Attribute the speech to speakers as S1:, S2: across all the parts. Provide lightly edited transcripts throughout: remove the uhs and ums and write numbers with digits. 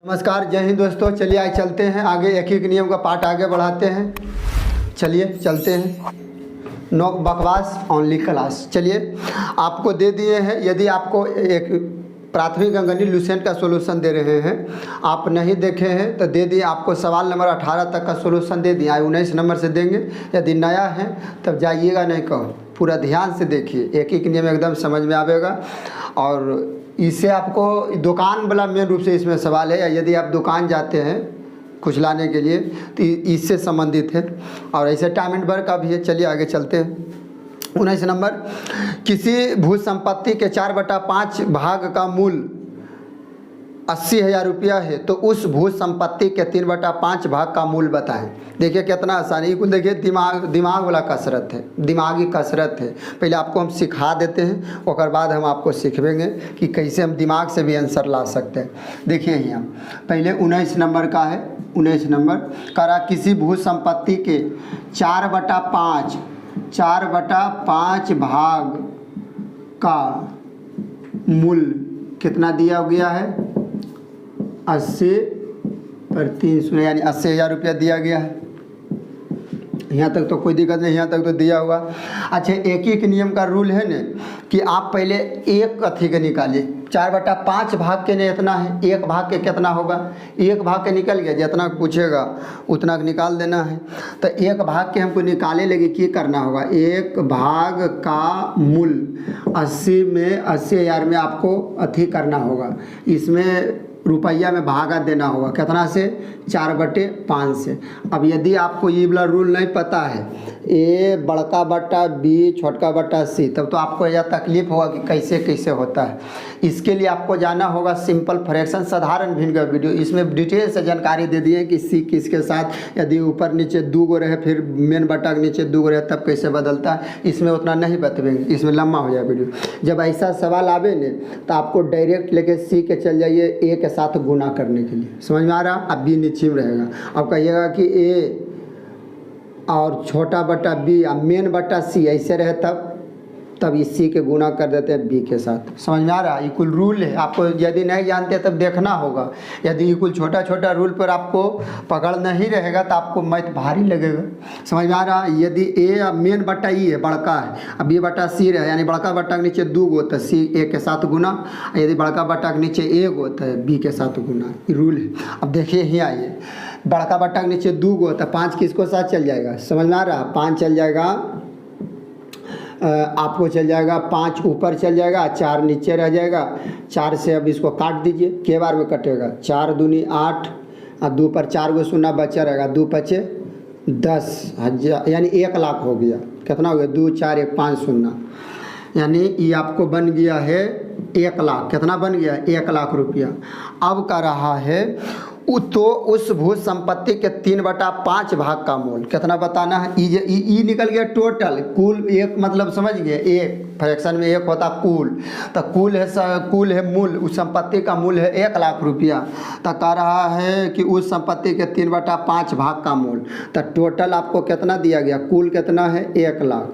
S1: नमस्कार, जय हिंद दोस्तों। चलिए आज चलते हैं आगे, एक एक नियम का पार्ट आगे बढ़ाते हैं। चलिए चलते हैं। नो बकवास, ओनली क्लास। चलिए आपको दे दिए हैं, यदि आपको एक प्राथमिक अंकगणित लुसेंट का सॉल्यूशन दे रहे हैं, आप नहीं देखे हैं तो दे दिए। आपको सवाल नंबर 18 तक का सॉल्यूशन दे दिया, 19 नंबर से देंगे। यदि नया है तब जाइएगा, नहीं कहो, पूरा ध्यान से देखिए, एक एक नियम एकदम समझ में आवेगा। और इससे आपको दुकान वाला मेन रूप से इसमें सवाल है, यदि आप दुकान जाते हैं कुछ लाने के लिए तो इससे संबंधित है। और ऐसे टाइम एंड वर्क का भी है। चलिए आगे चलते हैं। 19 नंबर, किसी भू संपत्ति के 4/5 भाग का मूल्य 80,000 रुपया है तो उस भू संपत्ति के 3/5 भाग का मूल्य बताएं। देखिए कितना आसानी, कुल देखिए दिमाग वाला कसरत है, दिमागी कसरत है। पहले आपको हम सिखा देते हैं, उसके बाद हम आपको सिखवेंगे कि कैसे हम दिमाग से भी आंसर ला सकते हैं। देखिए यहाँ पहले 19 नंबर का है। 19 नंबर करा, किसी भू संपत्ति के 4/5 भाग का मूल्य कितना दिया गया है? 80/300 यानी 80,000 रुपया दिया गया है। यहाँ तक तो कोई दिक्कत नहीं, यहाँ तक तो दिया हुआ। अच्छा, एक एक नियम का रूल है न कि आप पहले एक अथी के निकालिए। 4/5 भाग के ने इतना है, एक भाग के कितना होगा? एक भाग के निकल गया, जितना पूछेगा उतना निकाल देना है। तो एक भाग के हमको निकाले लगे, क्या करना होगा? एक भाग का मूल्य 80 में 80,000 में आपको अथी करना होगा, इसमें रुपया में भागा देना होगा। कितना से? 4/5 से। अब यदि आपको ये वाला रूल नहीं पता है, ए बड़का बट्टा बी छोटका बट्टा सी, तब तो आपको यह तकलीफ होगा कि कैसे कैसे होता है। इसके लिए आपको जाना होगा सिंपल फ्रैक्शन, साधारण भिन्न का वीडियो। इसमें डिटेल से जानकारी दे दी है कि सी किसके साथ, यदि ऊपर नीचे 2 गो रहे, फिर मेन बट्टा के नीचे 2 गो रहे, तब कैसे बदलता है। इसमें उतना नहीं बतवेंगे, इसमें लंबा हो जाए वीडियो। जब ऐसा सवाल आवे न तो आपको डायरेक्ट लेके सी के चल जाइए ए के साथ गुना करने के लिए। समझ में आ रहा? अब बी नीचे में रहेगा। अब कहिएगा कि ए और छोटा बट्टा बी और मेन बट्टा सी ऐसे रहे, तब इस सी के गुना कर देते हैं बी के साथ। समझ में आ रहा? ये कुल रूल है। आपको यदि नहीं जानते तब देखना होगा। यदि ये कुल छोटा छोटा रूल पर आपको पकड़ नहीं रहेगा तो आपको मैथ भारी लगेगा। समझ में आ रहा? यदि ए मेन बट्टा ई है, बड़का है, अब बी बट्टा सी रहे, यानी बड़का बट्टा के नीचे 2 गो तो सी ए के साथ गुना, यदि बड़का बट्टा के नीचे 1 गो तो बी के साथ गुना। ये रूल है। अब देखिए ही आइए, बड़का बट्टा के नीचे 2 गो तो 5 किसको साथ चल जाएगा? समझ में आ रहा? 5 चल जाएगा, आपको चल जाएगा 5 ऊपर चल जाएगा, 4 नीचे रह जाएगा। 4 से अब इसको काट दीजिए, के बार में कटेगा? 4 दूनी 8 और 2 पर 4 गो शून्य बचा रहेगा, 2 5 10,000 यानी 1 लाख हो गया। कितना हो गया? 2 4 1 5 शून्य, यानी ये आपको बन गया है 1 लाख। कितना बन गया? 1 लाख रुपया। अब का रहा है तो उस भू संपत्ति के 3/5 भाग का मूल्य कितना बताना है? ई निकल गया टोटल, कुल एक, मतलब समझ गए, एक फ्रैक्शन में एक होता कुल, तो कुल है मूल्य, उस संपत्ति का मूल्य है 1 लाख रुपया। तो कह रहा है कि उस संपत्ति के 3/5 भाग का मूल्य, तो टोटल आपको कितना दिया गया? कुल कितना है? 1 लाख।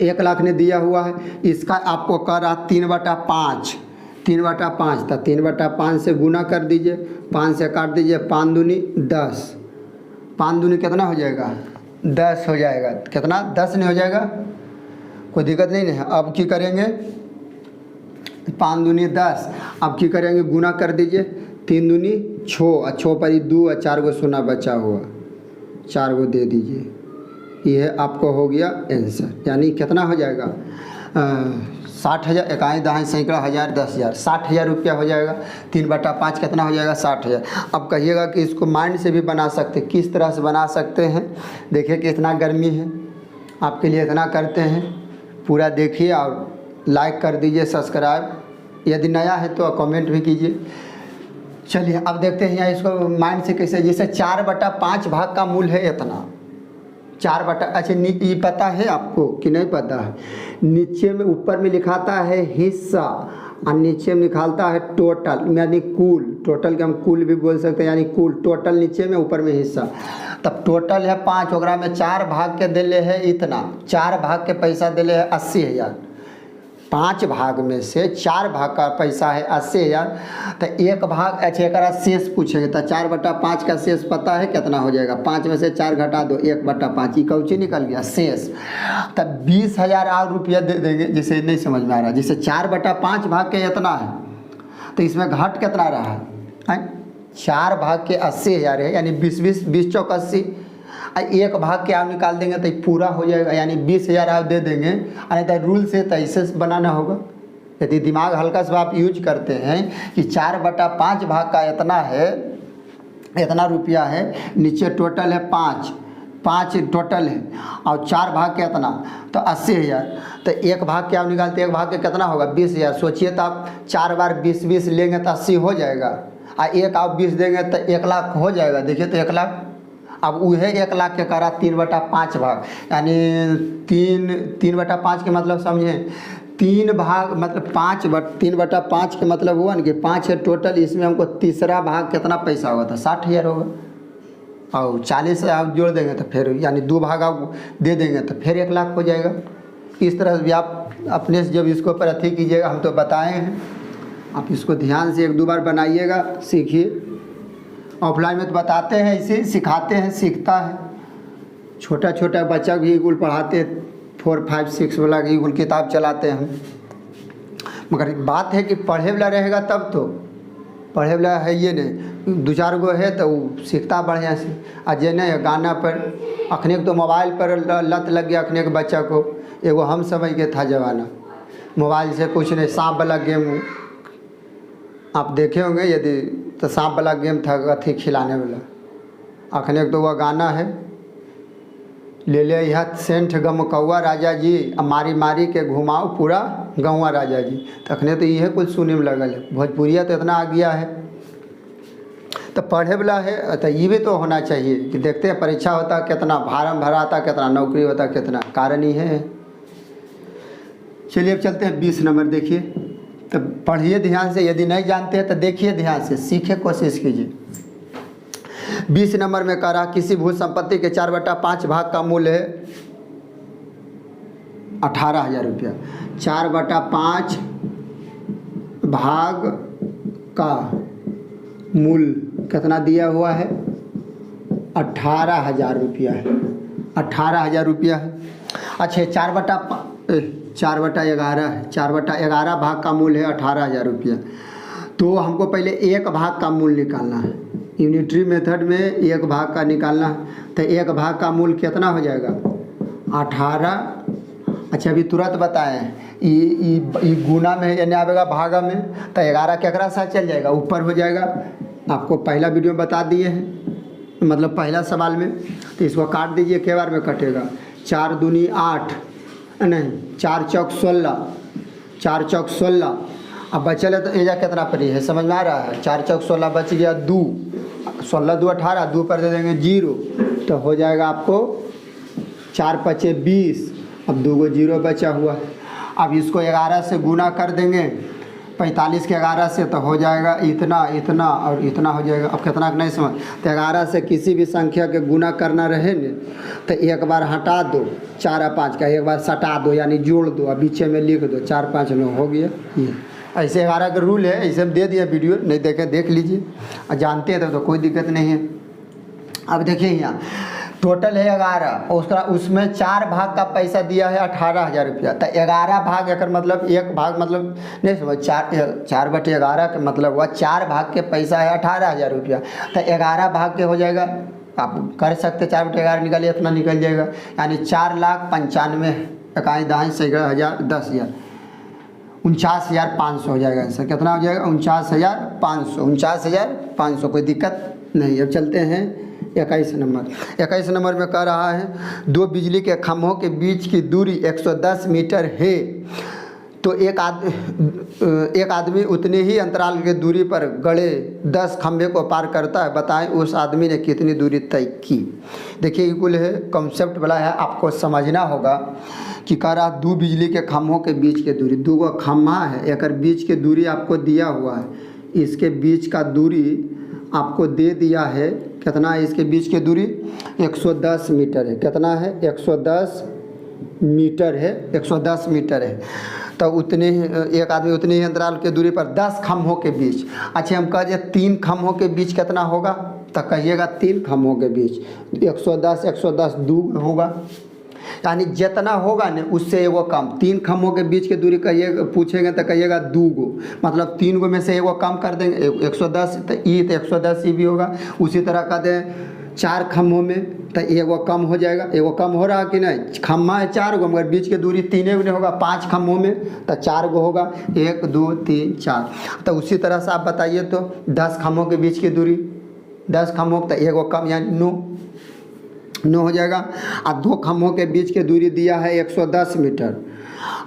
S1: 1 लाख ने दिया हुआ है, इसका आपको कह रहा 3/5 तो 3/5 से गुना कर दीजिए, 5 से काट दीजिए, 5 दूनी 10, 5 दूनी कितना हो जाएगा? 10 हो जाएगा। कितना? 10 नहीं हो जाएगा? कोई दिक्कत नहीं है। अब क्या करेंगे? 5 दूनी 10, अब क्या करेंगे? गुना कर दीजिए, 3 दूनी 6 और 6 पर 2 और 4 गो शून्य बचा हुआ, 4 गो दे दीजिए। यह आपको हो गया आंसर। यानी कितना हो जाएगा? 60,000, इकाई दहाई सैकड़ा हज़ार 10,000, 60,000 रुपया हो जाएगा। 3/5 कितना हो जाएगा? 60,000। अब कहिएगा कि इसको माइंड से भी बना सकते, किस तरह से बना सकते हैं? देखिए कि इतना गर्मी है, आपके लिए इतना करते हैं, पूरा देखिए और लाइक कर दीजिए, सब्सक्राइब, यदि नया है तो कमेंट भी कीजिए। चलिए अब देखते हैं यहाँ इसको माइंड से कैसे। जैसे 4/5 भाग का मूल्य है इतना, 4/, अच्छा ये पता है आपको कि नहीं पता है? नीचे में, ऊपर में लिखाता है हिस्सा और नीचे में निकालता है टोटल, यानी कुल। टोटल के हम कुल भी बोल सकते हैं, यानी कुल टोटल नीचे में, ऊपर में हिस्सा। तब टोटल है 5, ओकरा में 4 भाग के दिले है इतना, 4 भाग के पैसा दिले है 80,000। 5 भाग में से 4 भाग का पैसा है 80,000, तो 1 भाग अच्छा एक शेष पूछेंगे तो 4/5 का शेष पता है कितना हो जाएगा? 5 में से 4 घटा दो, 1/5 कौची निकल गया शेष। तब 20,000 और रुपया दे देंगे, जिसे नहीं समझ में आ रहा, जिसे 4/5 भाग के इतना है तो इसमें घट कितना रहा है? 4 भाग के 80,000 है, यानी 20 चौक 80, 1 भाग के आप निकाल देंगे तो पूरा हो जाएगा, यानी 20,000 आप दे देंगे। अरे तो रूल से तो ऐसे बनाना होगा। यदि दिमाग हल्का सा आप यूज करते हैं कि 4/5 भाग का इतना है, इतना रुपया है, नीचे टोटल है 5 टोटल है और 4 भाग के इतना तो 80,000, तो 1 भाग के आप निकालते, 1 भाग के कितना होगा? 20,000। सोचिए तो आप 4 बार 20 लेंगे तो 80 हो जाएगा, और 1 आप 20 देंगे तो 1 लाख हो जाएगा। देखिए तो 1 लाख, अब वह 1 लाख के करा 3/5 भाग, यानी 3/5 के मतलब समझें, 3 भाग मतलब 3/5 के मतलब हुआ ना कि 5 है टोटल, इसमें हमको तीसरा भाग कितना पैसा होगा? तो 60,000 होगा, और 40 से आप जोड़ देंगे तो फिर यानी 2 भाग आप दे देंगे तो फिर 1 लाख हो जाएगा। इस तरह भी आप अपने से जब इसको पर अथी कीजिएगा, हम तो बताए हैं, आप इसको ध्यान से 1-2 बार बनाइएगा, सीखिए। ऑफलाइन में तो बताते हैं, इसे सिखाते हैं, सीखता है। छोटा छोटा बच्चा भी ईगुल पढ़ाते, 4, 5, 6 वाला ईगुल किताब चलाते हैं। मगर बात है कि पढ़े वाला रहेगा तब तो, पढ़े वाला है ये नहीं, 2-4 गो है तो वो सीखता बढ़िया से। आज ये नहीं गाना पर अखने तो मोबाइल पर लत लग गया अखने के बच्चा को। एगो हम समय के था जमाना, मोबाइल से कुछ नहीं, सांप वाला गेम आप देखे होंगे, यदि तो सांप वाला गेम था अथी खिलाने वाला। अखने तो वह गाना है, ले ले यह सेंठ गमकौआ राजा जी, मारी मारी के घुमाओ पूरा गौवा राजा जी। तो अखने तो यह कुछ सुने में लगल है। भोजपुरिया तो इतना आ गया है, तो पढ़े वाला है तो ये भी तो होना चाहिए कि देखते हैं परीक्षा होता कितना फार्म भरा था, कितना नौकरी होता, कितना कारण ही है। चलिए अब चलते हैं 20 नंबर। देखिए तो पढ़िए ध्यान से, यदि नहीं जानते हैं तो देखिए ध्यान से, सीखे कोशिश कीजिए। 20 नंबर में कह रहा किसी भू संपत्ति के 4/5 भाग का मूल्य है 18,000 रुपया। 4/5 भाग का मूल्य कितना दिया हुआ है? 18,000 रुपया है, 18,000 रुपया है। अच्छा 4/11 है, 4/11 भाग का मूल्य है 18,000 रुपया। तो हमको पहले 1 भाग का मूल्य निकालना है। यूनिटरी मेथड में 1 भाग का निकालना है, तो 1 भाग का मूल्य कितना हो जाएगा? 18। अच्छा अभी तुरंत बताएं, ये गुना में यानी आवेगा भागा में, तो 11 केकरा साथ चल जाएगा? ऊपर हो जाएगा। आपको पहला वीडियो में बता दिए हैं, मतलब पहला सवाल में। तो इसको काट दीजिए, के बार में कटेगा? 4 दूनी 8, नहीं 4 चौक 16, 4 चौक 16। अब बचल है तो एजा कितना पड़ी है, समझ में आ रहा है? 4 चौक 16 बच गया 2, 16 2 18, 2 पर दे देंगे 0, तो हो जाएगा आपको 4 5 20। अब 2 गो 0 बचा हुआ है। अब इसको 11 से गुना कर देंगे, 45 के 11 से, तो हो जाएगा इतना, इतना और इतना हो जाएगा। अब कितना नहीं समझ, तो 11 से किसी भी संख्या के गुना करना रहे न तो 1 बार हटा दो 4 और 5 का, 1 बार सटा दो यानी जोड़ दो, अब पीछे में लिख दो 4 5 9 हो गया। ये ऐसे 11 का रूल है, ऐसे हम दे दिया, वीडियो नहीं देखे देख लीजिए, और जानते हैं तो कोई दिक्कत नहीं है। अब देखिए यहाँ टोटल है 11, उसमें 4 भाग का पैसा दिया है 18,000 रुपया। तो 11 भाग एक मतलब 1 भाग मतलब नहीं समझ, 4/11 का मतलब हुआ 4 भाग के पैसा है 18,000 रुपया। तो 11 भाग के हो जाएगा, आप कर सकते 4/11 निकालिए, इतना निकल जाएगा, यानी 4,95,000 10,000 49,500 हो जाएगा। आंसर कितना हो जाएगा? 49,500, 49,500। कोई दिक्कत नहीं। अब चलते हैं 21 नंबर। 21 नंबर में कह रहा है 2 बिजली के खंभों के बीच की दूरी 110 मीटर है, तो एक आदमी उतनी ही अंतराल की दूरी पर गड़े 10 खंभे को पार करता है, बताएं उस आदमी ने कितनी दूरी तय की। देखिए ये कुल है कॉन्सेप्ट वाला है, आपको समझना होगा कि कह रहा 2 बिजली के खंभों के बीच की दूरी, 2 गो खंभा है, एक बीच की दूरी आपको दिया हुआ है, इसके बीच का दूरी आपको दे दिया है, कितना है इसके बीच की दूरी? 110 मीटर है। कितना है? 110 मीटर है, 110 मीटर है। तो उतने ही एक आदमी उतने ही अंतराल के दूरी पर 10 खम्भों के बीच। अच्छा हम कह दिए 3 खम्भों के बीच कितना होगा, तो कहिएगा 3 खम्भों के बीच 110 110 2 होगा, यानी जितना होगा ना उससे एगो कम। 3 खम्भों के बीच की दूरी कहिएगा, पूछेंगे तो कहिएगा 2 गो, मतलब 3 गो में से एगो कम कर देंगे 110, तो 110 ही भी होगा। उसी तरह कह दें 4 खम्भों में तो एगो कम हो जाएगा, एगो कम हो रहा कि नहीं, खम्भा है 4 गो मगर बीच की दूरी 3 गो नहीं होगा। 5 खम्भों में तो 4 गो होगा, 1 2 3 4। तो उसी तरह से आप बताइए तो 10 खम्भों के बीच की दूरी 10 खम्भों तो एगो कम यानी 9 हो जाएगा। और 2 खम्भों के बीच की दूरी दिया है 110 मीटर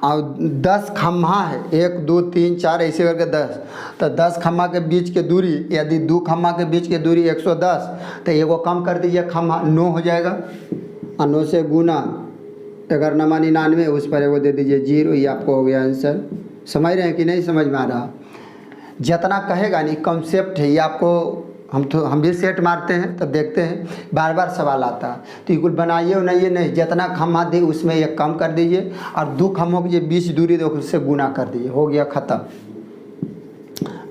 S1: और 10 खम्भा है 1 2 3 4 ऐसे करके 10, तो 10 खम्भा के बीच की दूरी यदि 2 खम्भा के बीच की दूरी 110 तो एगो कम कर दीजिए खम्भा 9 हो जाएगा। और 9 से गुना 11 9 99 उस पर एगो दे दीजिए 0, ये आपको हो गया आंसर। समझ रहे हैं कि नहीं समझ में आ रहा, जितना कहेगा नहीं कॉन्सेप्ट है ये आपको। हम भी सेट मारते हैं तब देखते हैं बार बार सवाल आता है, तो ये कुल बनाइए बनाइए नहीं, जितना खम्भा दे उसमें एक कम कर दीजिए और 2 खम्भों की बीच दूरी दो उससे गुना कर दीजिए, हो गया ख़त्म।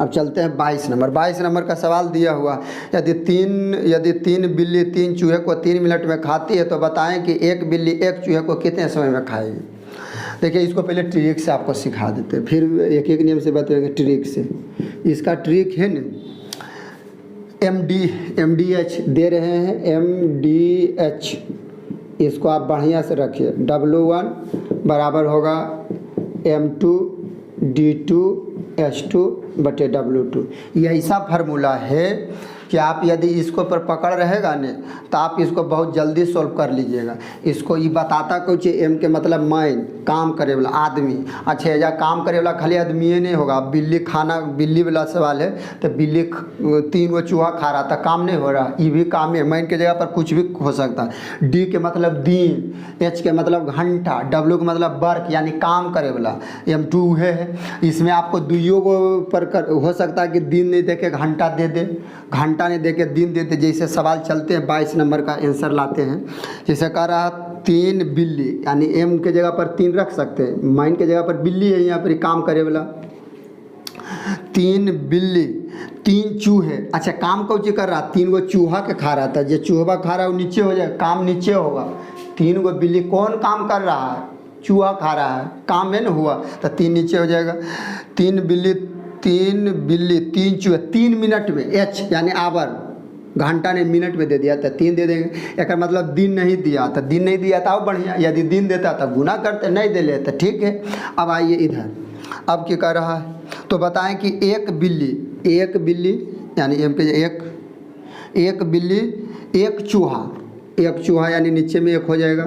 S1: अब चलते हैं 22 नंबर। 22 नंबर का सवाल दिया हुआ, यदि तीन बिल्ली 3 चूहे को 3 मिनट में खाती है तो बताएं कि एक बिल्ली एक चूहे को कितने समय में खाएगी। देखिए इसको पहले ट्रिक से आपको सिखा देते हैं, फिर एक एक नियम से बताएंगे ट्रिक से। इसका ट्रिक है न MDH दे रहे हैं, MDH इसको आप बढ़िया से रखिए। W1 बराबर होगा M2 D2 H2 बटे W2। यह ऐसा फार्मूला है कि आप यदि इसको पर पकड़ रहेगा ने तो आप इसको बहुत जल्दी सॉल्व कर लीजिएगा। इसको ये बताता कुछ M के मतलब मैन काम करे वाला आदमी। अच्छा या काम करे वाला खाली आदमी ही नहीं होगा, बिल्ली खाना, बिल्ली वाला सवाल है तो बिल्ली 3 गो चूहा खा रहा था, काम नहीं हो रहा, ये भी काम है। मैन के जगह पर कुछ भी हो सकता है। D के मतलब दिन, H के मतलब घंटा, W के मतलब वर्क यानी काम करे वाला, M2 है। इसमें आपको दुइयों को पर हो सकता है कि दिन नहीं दे के घंटा दे दे, घंटा नहीं दे के दिन देते। जैसे सवाल चलते हैं 22 नंबर का आंसर लाते हैं। जैसे कह रहा 3 बिल्ली यानी M के जगह पर 3 रख सकते हैं, माइन के जगह पर बिल्ली है, यहाँ पर काम करे वाला 3 बिल्ली 3 चूहे। अच्छा काम कौन चीज कर रहा, 3 गो चूहा के खा रहा था, जो चूहा खा रहा है वो नीचे हो जाए, काम नीचे होगा। 3 गो बिल्ली कौन काम कर रहा है, चूहा खा रहा है, काम है ना हुआ, तो 3 नीचे हो जाएगा। 3 बिल्ली 3 चूहे 3 मिनट में, H यानी आवर, घंटा ने मिनट में दे दिया तो 3 दे देंगे। एक मतलब दिन नहीं दिया तो दिन नहीं दिया था बढ़िया, यदि दिन देता तो गुना करते, नहीं दे लेते ठीक है। अब आइए इधर, अब क्या कर रहा है तो बताएं कि एक बिल्ली यानी M के एक बिल्ली एक चूहा यानी नीचे में 1 हो जाएगा,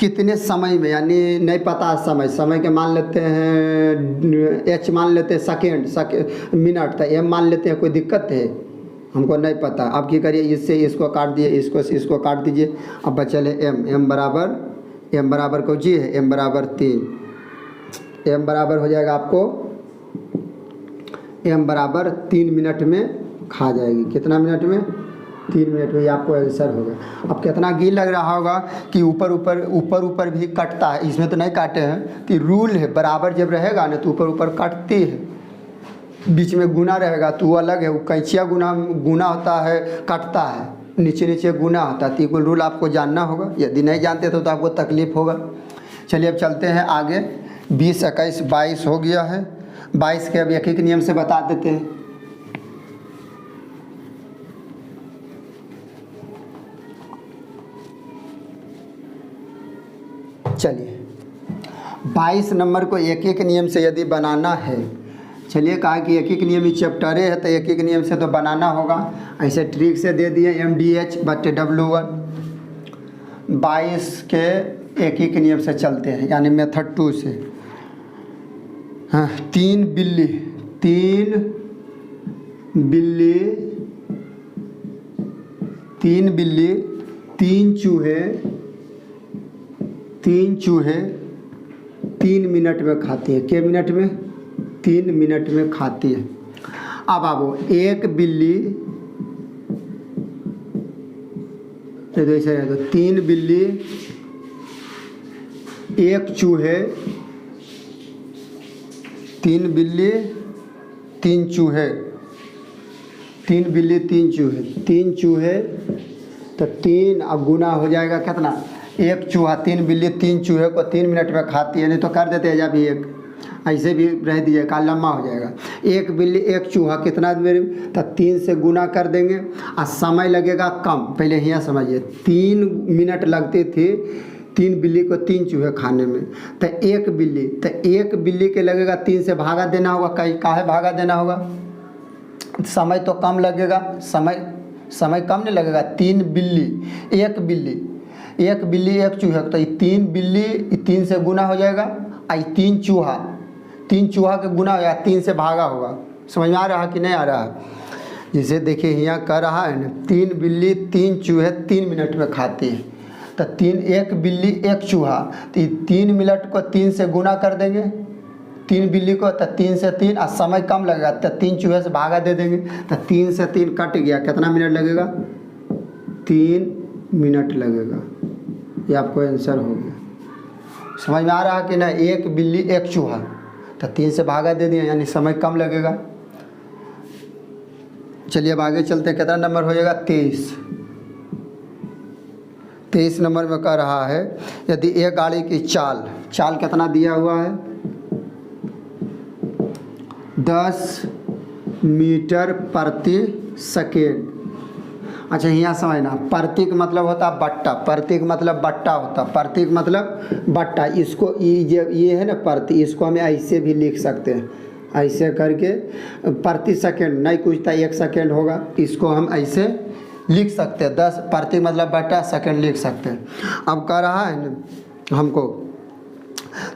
S1: कितने समय में, यानी नहीं पता समय के मान लेते हैं, H मान लेते हैं सेकेंड मिनट, तो M मान लेते हैं, कोई दिक्कत है, हमको नहीं पता। अब क्या करिए, इससे इसको काट दिए, इसको काट दीजिए। अब बचल है M बराबर को जी है M बराबर 3, M बराबर हो जाएगा आपको, M बराबर 3 मिनट में खा जाएगी। कितना मिनट में, 3 मिनट में, ये आपको आंसर होगा। अब कितना गी लग रहा होगा कि ऊपर भी कटता है, इसमें तो नहीं काटे हैं कि रूल है, बराबर जब रहेगा ना तो ऊपर कटती है, बीच में गुना रहेगा तो वो अलग है। वो कैंचिया गुना होता है, कटता है, नीचे गुना होता है। तो ये रूल आपको जानना होगा, यदि नहीं जानते तो आपको तकलीफ होगा। चलिए अब चलते हैं आगे। 20 21 22 हो गया है। 22 के अब एक एक नियम से बता देते हैं। चलिए 22 नंबर को एक एक नियम से यदि बनाना है, चलिए कहा कि एक एक नियम ही चैप्टरे है तो एक एक नियम से तो बनाना होगा। ऐसे ट्रिक से दे दिए MDH बटे W1। 22 के एक एक नियम से चलते हैं यानी मेथड 2 से। हाँ 3 बिल्ली 3 चूहे 3 मिनट में खाती है। के मिनट में, 3 मिनट में खाती है। अब आओ एक बिल्ली, तो ऐसे रहेगा 3 बिल्ली 1 चूहे 3 बिल्ली 3 चूहे, 3 बिल्ली 3 चूहे, 3 चूहे तो 3 अब गुना हो जाएगा कितना, 1 चूहा, 3 बिल्ली 3 चूहे को 3 मिनट में खाती है, नहीं तो कर देते हैं जब एक ऐसे भी रह दिए का लम्बा हो जाएगा। 1 बिल्ली 1 चूहा कितना देर, तो 3 से गुना कर देंगे और समय लगेगा कम। पहले यहाँ समझिए 3 मिनट लगते थे 3 बिल्ली को 3 चूहे खाने में, तो 1 बिल्ली के लगेगा 3 से भागा देना होगा। कहीं काहे भागा देना होगा, समय तो कम लगेगा, समय कम नहीं लगेगा। 1 बिल्ली 1 चूहा, तो 3 बिल्ली 3 से गुना हो जाएगा, आई 3 चूहा के गुना हो जाएगा, 3 से भागा होगा। समझ में आ रहा है कि नहीं आ रहा है। जैसे देखिए यहाँ कर रहा है ना, 3 बिल्ली 3 चूहे 3 मिनट में खाती है, तो 1 बिल्ली 1 चूहा, तो 3 मिनट को 3 से गुना कर देंगे 3 बिल्ली को, तो 3 से 3 और समय कम लगेगा, तो 3 चूहे से भागा दे देंगे, तो 3 से 3 कट गया, कितना मिनट लगेगा, 3 मिनट लगेगा। ये आपको आंसर हो गया। समझ में आ रहा है कि ना। 1 बिल्ली 1 चूहा, तो 3 से भागा दे दिया, यानी समय कम लगेगा। चलिए अब आगे चलते हैं। कितना नंबर हो जाएगा, 23 नंबर में कह रहा है यदि एक गाड़ी की चाल कितना दिया हुआ है, 10 मीटर प्रति सेकेंड। अच्छा यहाँ समझना, प्रतीक मतलब होता है बट्टा, प्रतीक मतलब बट्टा होता, प्रतीक मतलब बट्टा। इसको ये है ना प्रति, इसको हमें ऐसे भी लिख सकते हैं, ऐसे करके प्रति सेकेंड नहीं कुछ था 1 सेकेंड होगा, इसको हम ऐसे लिख सकते हैं। 10 प्रतीक मतलब बट्टा, सेकेंड लिख सकते हैं। अब कह रहा है ना हमको,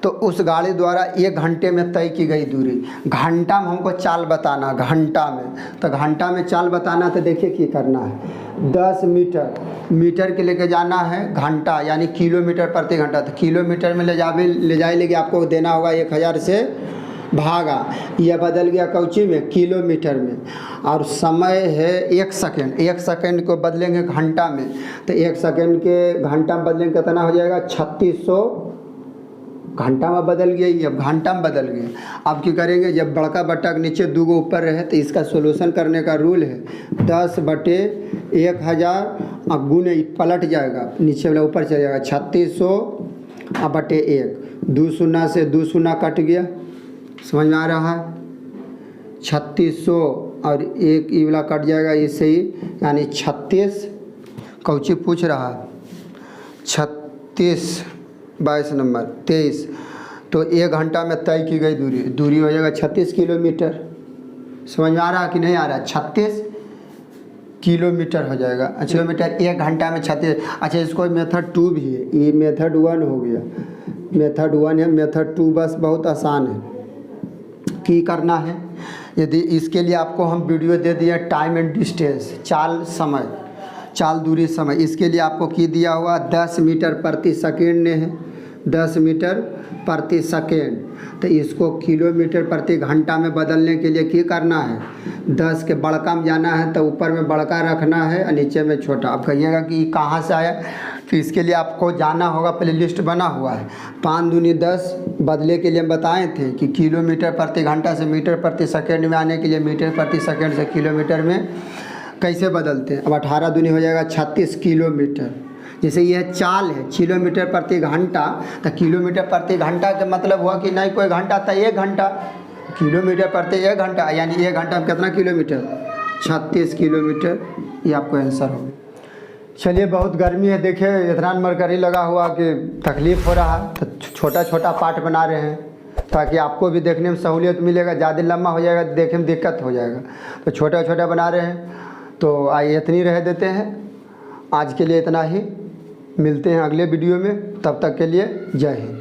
S1: तो उस गाड़ी द्वारा 1 घंटे में तय की गई दूरी, घंटा में हमको चाल बताना, घंटा में, तो घंटा में चाल बताना, तो देखिए क्या करना है, 10 मीटर के लेके जाना है घंटा, यानी किलोमीटर प्रति घंटा, तो किलोमीटर में ले जाए लेके आपको देना होगा 1000 से भागा, यह बदल गया कौची में, किलोमीटर में, और समय है 1 सेकेंड, 1 सेकेंड को बदलेंगे घंटा में, तो 1 सेकेंड के घंटा में बदलेंगे कितना हो जाएगा, 3600 घंटा में बदल गया। ये अब घंटा में बदल गया। अब क्या करेंगे, जब बड़का बट्टा के नीचे 2 ऊपर रहे, तो इसका सोल्यूशन करने का रूल है 10/1000 अब गुने पलट जाएगा, नीचे वाला ऊपर चले जाएगा, 3600 बटे 1, 2 शून्य से 2 शून्य कट गया। समझ में आ रहा है, 3600 और 1 ई वाला कट जाएगा इससे ही, यानी 36 कौची पूछ रहा है, 36 22 नंबर 23, तो 1 घंटा में तय की गई दूरी हो जाएगा 36 किलोमीटर। समझ में आ रहा है कि नहीं आ रहा है, 36 किलोमीटर हो जाएगा। अच्छा किलोमीटर 1 घंटा में 36। अच्छा इसको मेथड 2 भी है, ये मेथड 1 हो गया, मेथड 1 है, मेथड 2 बस बहुत आसान है। की करना है, यदि इसके लिए आपको हम वीडियो दे दिए टाइम एंड डिस्टेंस, चाल दूरी समय, इसके लिए आपको की दिया हुआ 10 मीटर प्रति सेकेंड ने है, 10 मीटर प्रति सेकेंड, तो इसको किलोमीटर प्रति घंटा में बदलने के लिए क्या करना है, 10 के बड़का में जाना है, तो ऊपर में बड़का रखना है और नीचे में छोटा। अब कहिएगा कि कहाँ से आया, तो इसके लिए आपको जाना होगा, पहले लिस्ट बना हुआ है, 5 दूनी 10 बदले के लिए हम बताए थे कि किलोमीटर प्रति घंटा से मीटर प्रति सेकेंड में आने के लिए मीटर प्रति सेकेंड से किलोमीटर में कैसे बदलते हैं। अब 18 दूनी हो जाएगा 36 किलोमीटर। जैसे यह चाल है किलोमीटर प्रति घंटा, तो किलोमीटर प्रति घंटा का मतलब हुआ कि नहीं कोई घंटा था 1 घंटा, किलोमीटर प्रति 1 घंटा, यानी 1 घंटा में कितना किलोमीटर, 36 किलोमीटर। ये आपको आंसर होगा। चलिए बहुत गर्मी है, देखिए इतना मरकरी लगा हुआ कि तकलीफ़ हो रहा है, तो छोटा छोटा पार्ट बना रहे हैं ताकि आपको भी देखने में सहूलियत मिलेगा। ज़्यादा लंबा हो जाएगा देखने में दिक्कत हो जाएगा, तो छोटा छोटा बना रहे हैं। तो आइए इतनी रह देते हैं, आज के लिए इतना ही, मिलते हैं अगले वीडियो में, तब तक के लिए जय हिंद।